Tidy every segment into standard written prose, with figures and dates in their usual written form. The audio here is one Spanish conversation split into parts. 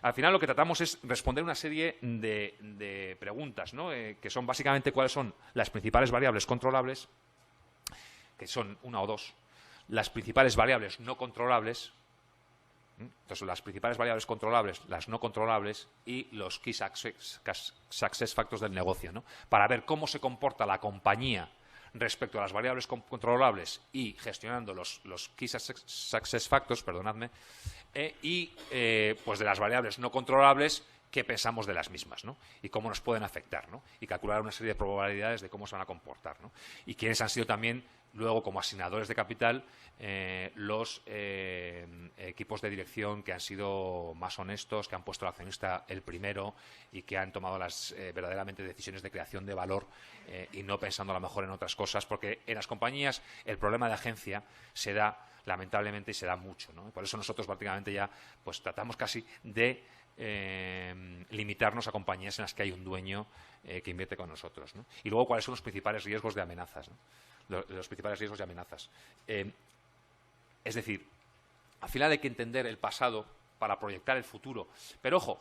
al final lo que tratamos es responder una serie de preguntas, ¿no? Que son básicamente cuáles son las principales variables controlables, que son una o dos, las principales variables no controlables. Entonces, las principales variables controlables, las no controlables y los Key Success Factors del negocio, ¿no? Para ver cómo se comporta la compañía respecto a las variables controlables y gestionando los Key Success Factors, perdonadme, pues de las variables no controlables, qué pensamos de las mismas, ¿no? Y cómo nos pueden afectar, ¿no? Y calcular una serie de probabilidades de cómo se van a comportar, ¿no? Y quiénes han sido también, luego, como asignadores de capital, los equipos de dirección que han sido más honestos, que han puesto al accionista el primero y que han tomado las verdaderamente decisiones de creación de valor y no pensando a lo mejor en otras cosas, porque en las compañías el problema de agencia se da, lamentablemente, y se da mucho, ¿no? Por eso nosotros prácticamente ya pues tratamos casi de limitarnos a compañías en las que hay un dueño que invierte con nosotros, ¿no? Y luego, ¿cuáles son los principales riesgos de amenazas, ¿no? Los principales riesgos de amenazas. Es decir, al final hay que entender el pasado para proyectar el futuro. Pero, ojo,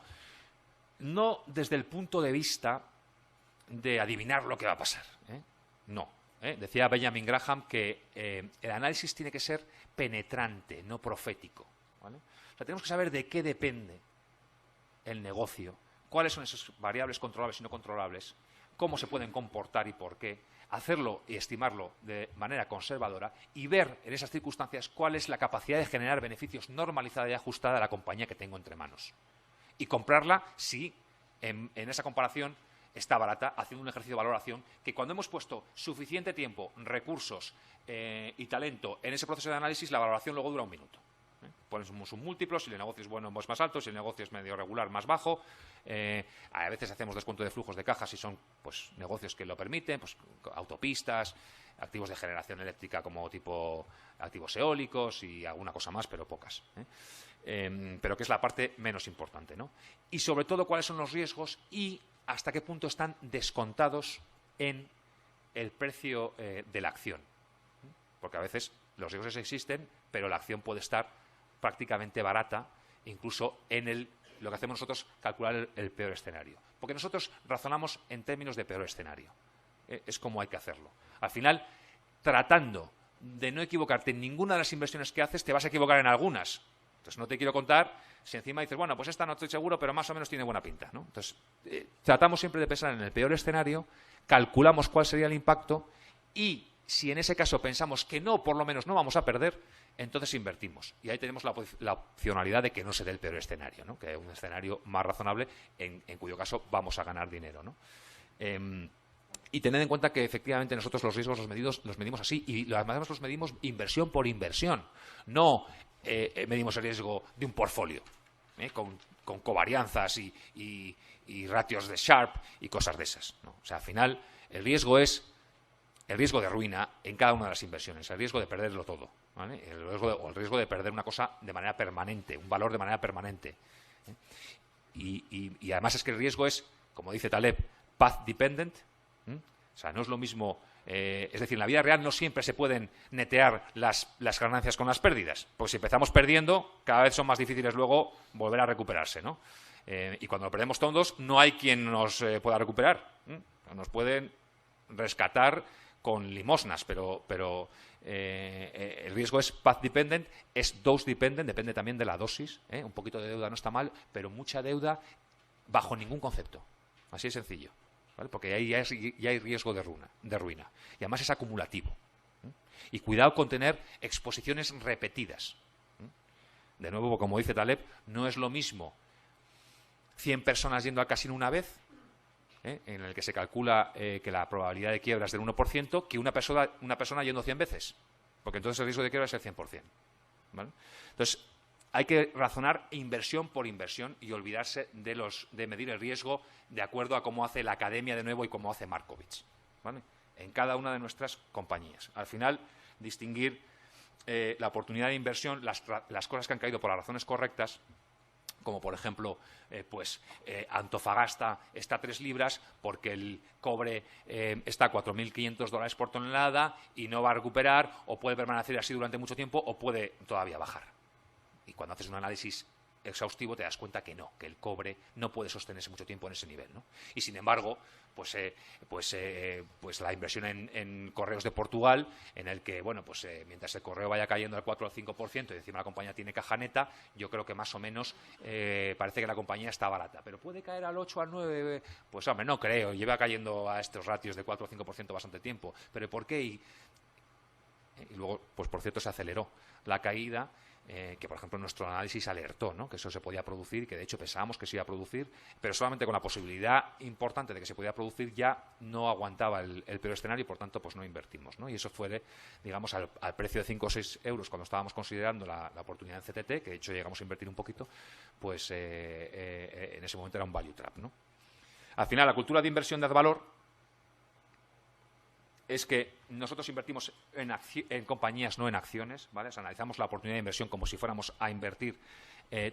no desde el punto de vista de adivinar lo que va a pasar, ¿eh? No. Decía Benjamin Graham que el análisis tiene que ser penetrante, no profético, ¿vale? O sea, tenemos que saber de qué depende el negocio, cuáles son esas variables controlables y no controlables, cómo se pueden comportar y por qué, hacerlo y estimarlo de manera conservadora y ver en esas circunstancias cuál es la capacidad de generar beneficios normalizada y ajustada de la compañía que tengo entre manos. Y comprarla si en esa comparación está barata, haciendo un ejercicio de valoración que cuando hemos puesto suficiente tiempo, recursos y talento en ese proceso de análisis, la valoración luego dura un minuto. Ponemos un múltiplo, si el negocio es bueno es más alto, si el negocio es medio regular más bajo. A veces hacemos descuento de flujos de caja si son pues negocios que lo permiten, pues autopistas, activos de generación eléctrica como tipo activos eólicos y alguna cosa más, pero pocas, pero que es la parte menos importante, ¿no? Y sobre todo cuáles son los riesgos y hasta qué punto están descontados en el precio de la acción, porque a veces los riesgos existen, pero la acción puede estar prácticamente barata, incluso en lo que hacemos nosotros, calcular el peor escenario. Porque nosotros razonamos en términos de peor escenario. Es como hay que hacerlo. Al final, tratando de no equivocarte en ninguna de las inversiones que haces, te vas a equivocar en algunas. Entonces, no te quiero contar si encima dices, bueno, pues esta no estoy seguro, pero más o menos tiene buena pinta, ¿no? Entonces, tratamos siempre de pensar en el peor escenario, calculamos cuál sería el impacto y si en ese caso pensamos que no, por lo menos no vamos a perder, entonces invertimos. Y ahí tenemos la opcionalidad de que no se dé el peor escenario, ¿no? Que es un escenario más razonable en cuyo caso vamos a ganar dinero, ¿no? Y tened en cuenta que efectivamente nosotros los riesgos los medimos así y además los medimos inversión por inversión. No medimos el riesgo de un portfolio con covarianzas y ratios de Sharpe y cosas de esas, ¿no? O sea, al final el riesgo es el riesgo de ruina en cada una de las inversiones, el riesgo de perderlo todo, ¿vale? El riesgo de perder una cosa de manera permanente, un valor de manera permanente. Y además es que el riesgo es, como dice Taleb, path dependent. O sea, no es lo mismo, es decir, en la vida real no siempre se pueden netear las ganancias con las pérdidas, pues si empezamos perdiendo, cada vez son más difíciles luego volver a recuperarse, ¿no? Y cuando lo perdemos todos, no hay quien nos pueda recuperar. Nos pueden rescatar con limosnas, pero el riesgo es path dependent, es dose dependent, depende también de la dosis, un poquito de deuda no está mal, pero mucha deuda bajo ningún concepto, así de sencillo, ¿vale? Porque ahí ya hay riesgo de ruina, y además es acumulativo, y cuidado con tener exposiciones repetidas. De nuevo, como dice Taleb, no es lo mismo 100 personas yendo al casino una vez, en el que se calcula que la probabilidad de quiebra es del 1%, que una persona yendo 100 veces. Porque entonces el riesgo de quiebra es el 100%. ¿Vale? Entonces, hay que razonar inversión por inversión y olvidarse de medir el riesgo de acuerdo a cómo hace la academia de nuevo y cómo hace Markovich, ¿vale? En cada una de nuestras compañías. Al final, distinguir la oportunidad de inversión, las cosas que han caído por las razones correctas, como por ejemplo, Antofagasta está a 3 libras porque el cobre está a $4.500 por tonelada y no va a recuperar, o puede permanecer así durante mucho tiempo, o puede todavía bajar. Y cuando haces un análisis exhaustivo te das cuenta que no, que el cobre no puede sostenerse mucho tiempo en ese nivel, ¿no? Y sin embargo, pues la inversión en correos de Portugal, en el que, bueno, pues mientras el correo vaya cayendo al 4 o al 5% y encima la compañía tiene caja neta, yo creo que más o menos parece que la compañía está barata. Pero puede caer al 8 o al 9, pues hombre, no creo, lleva cayendo a estos ratios de 4 o 5% bastante tiempo. ¿Pero por qué? Y luego, pues por cierto, se aceleró la caída, que por ejemplo nuestro análisis alertó, ¿no?, que eso se podía producir, que de hecho pensábamos que se iba a producir, pero solamente con la posibilidad importante de que se podía producir ya no aguantaba el peor escenario y por tanto pues no invertimos, ¿no? Y eso fue, digamos, al precio de 5 o 6 euros cuando estábamos considerando la oportunidad en CTT, que de hecho llegamos a invertir un poquito, pues en ese momento era un value trap, ¿no? Al final, la cultura de inversión de valor es que nosotros invertimos en compañías, no en acciones, ¿vale? O sea, analizamos la oportunidad de inversión como si fuéramos a invertir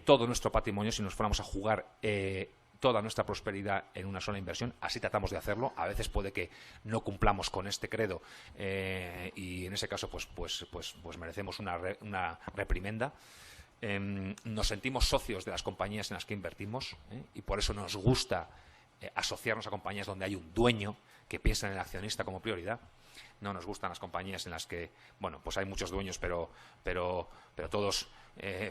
todo nuestro patrimonio, si nos fuéramos a jugar toda nuestra prosperidad en una sola inversión. Así tratamos de hacerlo. A veces puede que no cumplamos con este credo y en ese caso pues merecemos una reprimenda. Nos sentimos socios de las compañías en las que invertimos, y por eso nos gusta asociarnos a compañías donde hay un dueño que piensa en el accionista como prioridad. No nos gustan las compañías en las que, bueno, pues hay muchos dueños, pero todos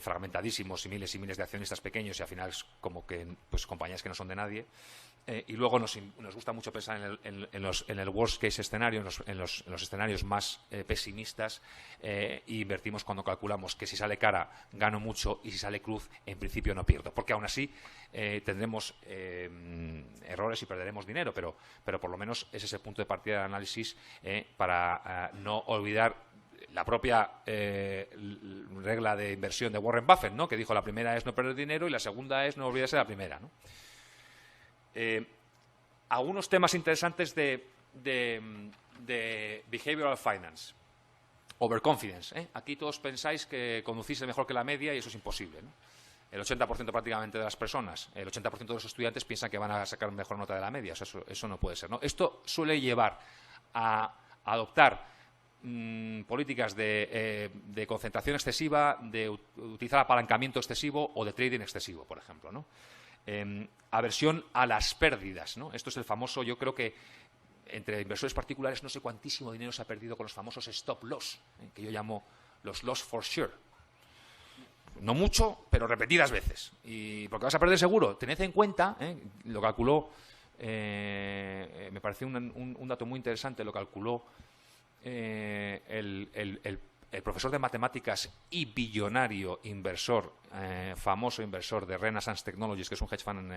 fragmentadísimos y miles de accionistas pequeños, y al final es como que pues compañías que no son de nadie. Y luego nos gusta mucho pensar en el worst case escenario, en los escenarios más pesimistas, y invertimos cuando calculamos que si sale cara gano mucho y si sale cruz en principio no pierdo, porque aún así tendremos errores y perderemos dinero, pero por lo menos ese es el punto de partida del análisis, para no olvidar la propia regla de inversión de Warren Buffett, ¿no?, que dijo: la primera es no perder dinero y la segunda es no olvidarse de la primera, ¿no? Algunos temas interesantes de behavioral finance. Overconfidence, Aquí todos pensáis que conducís mejor que la media y eso es imposible, ¿no? El 80% prácticamente de las personas, el 80% de los estudiantes piensan que van a sacar mejor nota de la media. O sea, eso no puede ser, ¿no? Esto suele llevar a adoptar políticas de concentración excesiva, de utilizar apalancamiento excesivo o de trading excesivo, por ejemplo, ¿no? Aversión a las pérdidas, ¿no? Esto es el famoso, yo creo que entre inversores particulares no sé cuántísimo dinero se ha perdido con los famosos stop loss, que yo llamo los loss for sure. No mucho, pero repetidas veces. Y porque vas a perder seguro. Tened en cuenta, lo calculó, me pareció un dato muy interesante, lo calculó el profesor de matemáticas y billonario inversor, famoso inversor de Renaissance Technologies, que es un hedge fund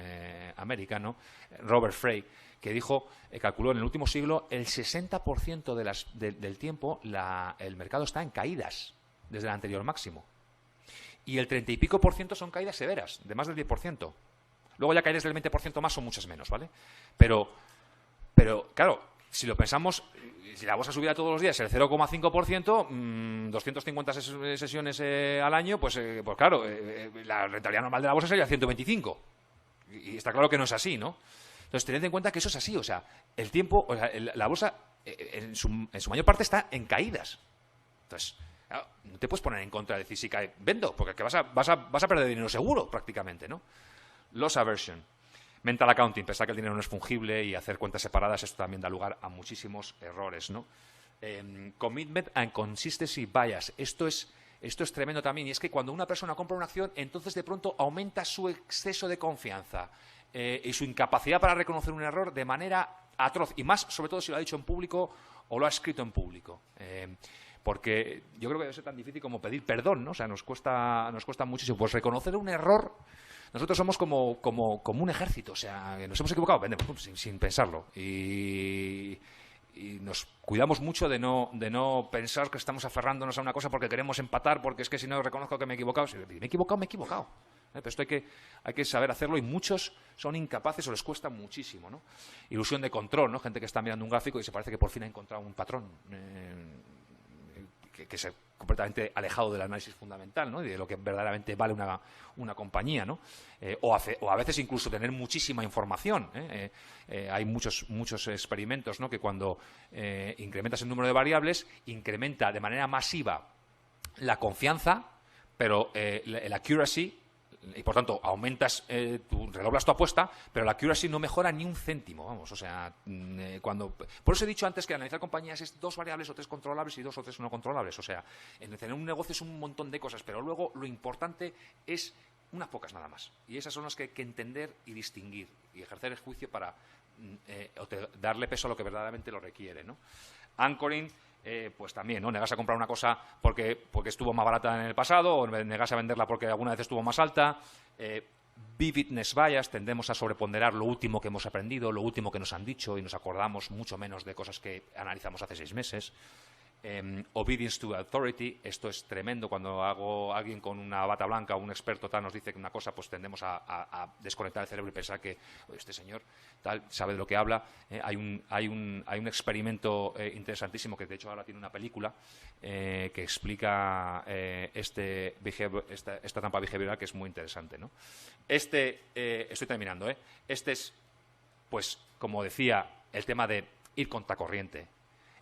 americano, Robert Frey, que dijo, calculó en el último siglo el 60% del tiempo el mercado está en caídas desde el anterior máximo. Y el 30 y pico por ciento son caídas severas, de más del 10%. Luego ya caídas del 20% más son muchas menos, ¿vale? Pero claro, si lo pensamos, si la bolsa subiera todos los días el 0,5%, 250 sesiones al año, pues claro, la rentabilidad normal de la bolsa sería 125. Y está claro que no es así, ¿no? Entonces, tened en cuenta que eso es así. O sea, el tiempo, o sea, la bolsa en su mayor parte está en caídas. Entonces, claro, no te puedes poner en contra de decir si cae, vendo, porque vas a perder dinero seguro prácticamente, ¿no? Loss aversion. Mental accounting, pensar que el dinero no es fungible y hacer cuentas separadas, esto también da lugar a muchísimos errores, ¿no? Commitment and consistency bias. Esto es tremendo también, y es que cuando una persona compra una acción, entonces de pronto aumenta su exceso de confianza y su incapacidad para reconocer un error de manera atroz, y más sobre todo si lo ha dicho en público o lo ha escrito en público. Porque yo creo que debe ser tan difícil como pedir perdón, ¿no? O sea, nos cuesta muchísimo. Pues reconocer un error. Nosotros somos como un ejército, o sea, nos hemos equivocado, sin pensarlo. Y nos cuidamos mucho de no pensar que estamos aferrándonos a una cosa porque queremos empatar, porque es que si no reconozco que me he equivocado. Si me he equivocado. Pero esto hay que saber hacerlo, y muchos son incapaces o les cuesta muchísimo, ¿no? Ilusión de control, ¿no? Gente que está mirando un gráfico y se parece que por fin ha encontrado un patrón que es completamente alejado del análisis fundamental, ¿no? Y de lo que verdaderamente vale una compañía, ¿no? O a veces incluso tener muchísima información, hay muchos experimentos, ¿no? Que cuando incrementas el número de variables, incrementa de manera masiva la confianza, pero el accuracy, y por tanto aumentas, redoblas tu apuesta, pero la accuracy no mejora ni un céntimo, vamos, o sea, por eso he dicho antes que analizar compañías es 2 variables o 3 controlables y 2 o 3 no controlables, o sea, en tener un negocio es un montón de cosas, pero luego lo importante es unas pocas nada más, y esas son las que hay que entender y distinguir y ejercer el juicio para darle peso a lo que verdaderamente lo requiere, ¿no? Anchoring, pues también, ¿no? Negarse a comprar una cosa porque estuvo más barata en el pasado, o negarse a venderla porque alguna vez estuvo más alta. Vividness bias, tendemos a sobreponderar lo último que hemos aprendido, lo último que nos han dicho, y nos acordamos mucho menos de cosas que analizamos hace 6 meses. Obedience to authority, esto es tremendo. Cuando alguien con una bata blanca o un experto tal nos dice una cosa, pues tendemos a desconectar el cerebro y pensar que este señor tal sabe de lo que habla. Hay un experimento interesantísimo que de hecho ahora tiene una película que explica esta trampa behavioral, que es muy interesante, ¿no? Estoy terminando, este es, pues, como decía, el tema de ir contra corriente,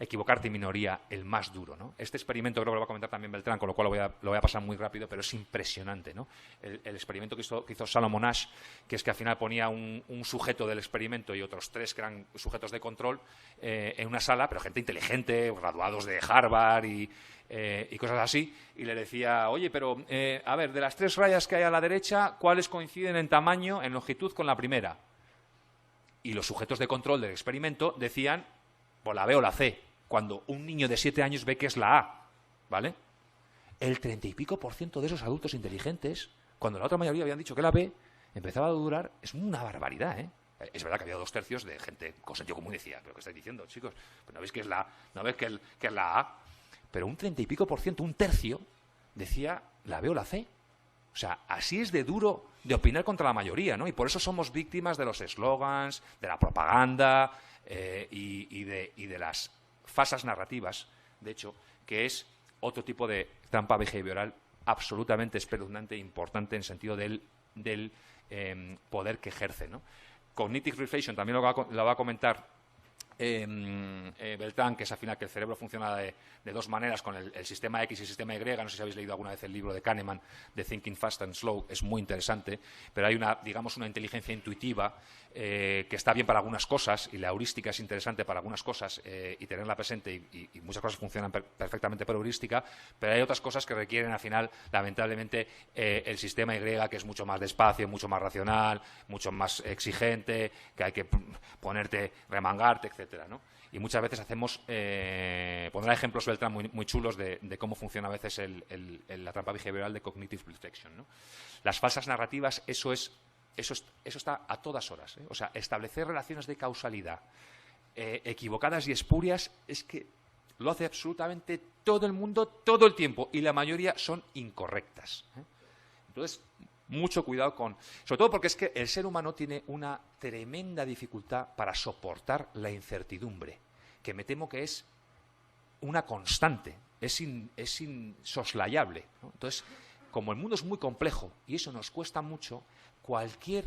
equivocarte en minoría, el más duro, ¿no? Este experimento creo que lo va a comentar también Beltrán, con lo cual lo voy a pasar muy rápido, pero es impresionante, ¿no? El experimento que hizo Salomon Asch, que es que al final ponía un sujeto del experimento y otros 3 que eran sujetos de control en una sala, pero gente inteligente, graduados de Harvard y cosas así, y le decía, oye, pero a ver, de las 3 rayas que hay a la derecha, ¿cuáles coinciden en tamaño, en longitud con la primera? Y los sujetos de control del experimento decían, pues la B o la C, cuando un niño de 7 años ve que es la A, ¿vale? El 30 y pico % de esos adultos inteligentes, cuando la otra mayoría habían dicho que la B, empezaba a durar, es una barbaridad, ¿eh? Es verdad que había 2 tercios de gente con sentido común y decía, ¿pero qué estáis diciendo, chicos? Pues no veis que es la A, pero un 30 y pico %, un tercio, decía la B o la C. O sea, así es de duro de opinar contra la mayoría, ¿no? Y por eso somos víctimas de los eslogans, de la propaganda y de las falsas narrativas, de hecho, que es otro tipo de trampa behavioral absolutamente espeluznante e importante en el sentido del poder que ejerce, ¿no? Cognitive reflection también lo va a comentar Beltrán, que es al final que el cerebro funciona de 2 maneras, con el sistema X y el sistema Y. No sé si habéis leído alguna vez el libro de Kahneman, de Thinking Fast and Slow, es muy interesante, pero hay una inteligencia intuitiva que está bien para algunas cosas, y la heurística es interesante para algunas cosas, y tenerla presente, y muchas cosas funcionan perfectamente por heurística, pero hay otras cosas que requieren al final, lamentablemente, el sistema Y, que es mucho más despacio, mucho más racional, mucho más exigente, que hay que remangarte, etc. ¿no? Y muchas veces pondrá ejemplos Beltrán muy chulos de cómo funciona a veces la trampa behavioral de cognitive reflection, ¿no? Las falsas narrativas, eso está a todas horas, ¿eh? O sea, establecer relaciones de causalidad equivocadas y espurias es que lo hace absolutamente todo el mundo todo el tiempo, y la mayoría son incorrectas, ¿eh? Entonces, mucho cuidado sobre todo porque es que el ser humano tiene una tremenda dificultad para soportar la incertidumbre, que me temo que es una constante, es insoslayable, ¿no? Entonces, como el mundo es muy complejo y eso nos cuesta mucho, cualquier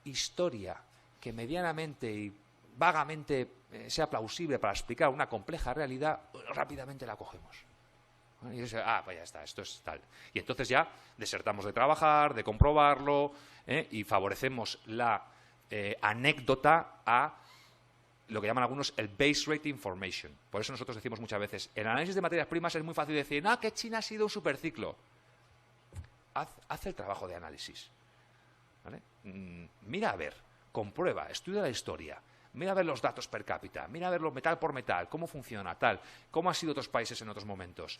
historia que medianamente y vagamente sea plausible para explicar una compleja realidad, rápidamente la cogemos. Y dice, pues ya está, esto es tal. Y entonces ya desertamos de trabajar, de comprobarlo, y favorecemos la anécdota a lo que llaman algunos el base rate information. Por eso nosotros decimos muchas veces, en el análisis de materias primas es muy fácil decir, no, que China ha sido un superciclo. Haz el trabajo de análisis, ¿vale? Mira a ver, comprueba, estudia la historia, mira a ver los datos per cápita, mira a verlo metal por metal, cómo funciona, tal, cómo han sido otros países en otros momentos.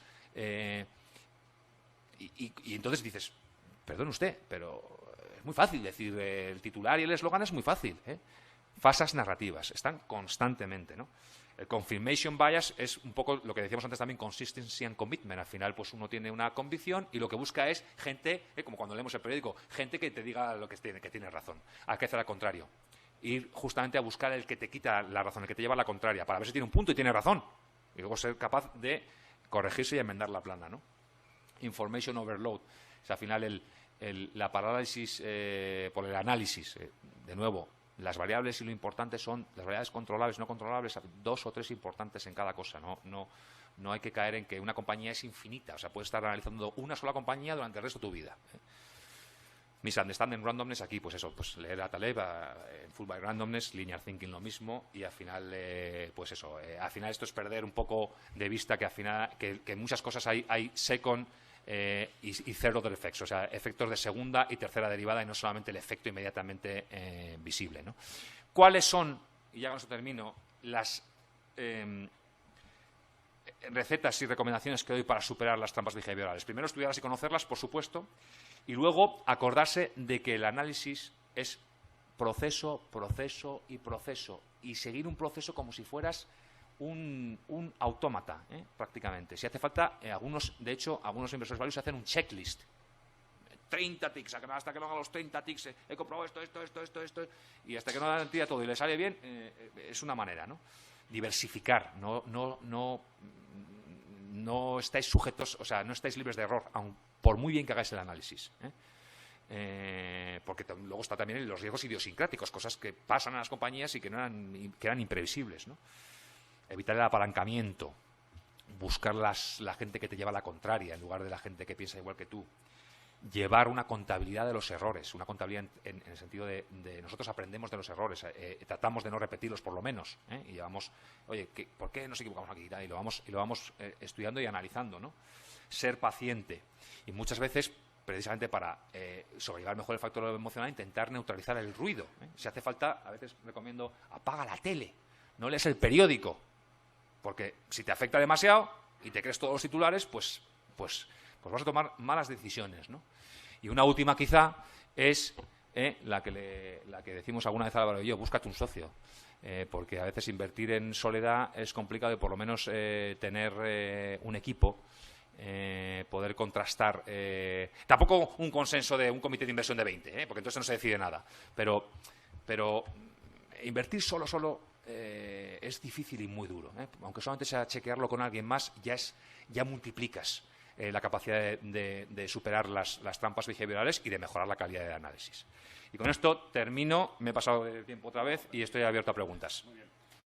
Y entonces dices, perdone usted, pero es muy fácil decir el titular y el eslogan, es muy fácil, ¿eh? Falsas narrativas, están constantemente, ¿no? El confirmation bias es un poco lo que decíamos antes también, consistency and commitment. Al final, pues uno tiene una convicción y lo que busca es gente, como cuando leemos el periódico, gente que te diga lo que tiene razón. Hay que hacer al contrario. Ir justamente a buscar el que te quita la razón, el que te lleva a la contraria, para ver si tiene un punto y tiene razón. Y luego ser capaz de corregirse y enmendar la plana, ¿no? Information overload. Es al final la parálisis por el análisis. De nuevo, las variables y lo importante son las variables controlables, no controlables, 2 o 3 importantes en cada cosa. No hay que caer en que una compañía es infinita. O sea, puedes estar analizando una sola compañía durante el resto de tu vida. Misunderstanding randomness, aquí, pues eso, pues leer a Taleb, en Full by Randomness, Linear Thinking lo mismo, y al final, pues eso, al final esto es perder un poco de vista que al final, que en muchas cosas hay second y third order effects, o sea, efectos de segunda y tercera derivada y no solamente el efecto inmediatamente visible, ¿no? ¿Cuáles son, y ya con eso termino, las recetas y recomendaciones que doy para superar las trampas behaviorales? Primero, estudiarlas y conocerlas, por supuesto, y luego acordarse de que el análisis es proceso, proceso y proceso, y seguir un proceso como si fueras un autómata, prácticamente. Si hace falta, de hecho, algunos inversores value hacen un checklist. 30 tics, hasta que no haga los 30 tics, he comprobado esto, y hasta que no la tira todo y le sale bien, es una manera, ¿no? Diversificar, no estáis sujetos, o sea, no estáis libres de error, aun por muy bien que hagáis el análisis, porque luego está también los riesgos idiosincráticos, cosas que pasan a las compañías y que eran imprevisibles, ¿no? Evitar el apalancamiento, buscar la gente que te lleva a la contraria en lugar de la gente que piensa igual que tú. Llevar una contabilidad de los errores, una contabilidad en el sentido de nosotros aprendemos de los errores, tratamos de no repetirlos por lo menos, y llevamos, oye, ¿por qué nos equivocamos aquí? Y lo vamos estudiando y analizando, ¿no? Ser paciente y muchas veces, precisamente para sobrellevar mejor el factor emocional, intentar neutralizar el ruido, Si hace falta, a veces recomiendo, apaga la tele, no lees el periódico, porque si te afecta demasiado y te crees todos los titulares, pues vas a tomar malas decisiones, ¿no? Y una última quizá es la que decimos alguna vez a Álvaro y yo: búscate un socio, porque a veces invertir en soledad es complicado y por lo menos tener un equipo, poder contrastar, tampoco un consenso de un comité de inversión de 20, porque entonces no se decide nada, pero invertir solo es difícil y muy duro, aunque solamente sea chequearlo con alguien más, ya multiplicas la capacidad de superar las trampas behaviorales y de mejorar la calidad de análisis. Y con esto termino, me he pasado de tiempo otra vez y estoy abierto a preguntas. Muy bien.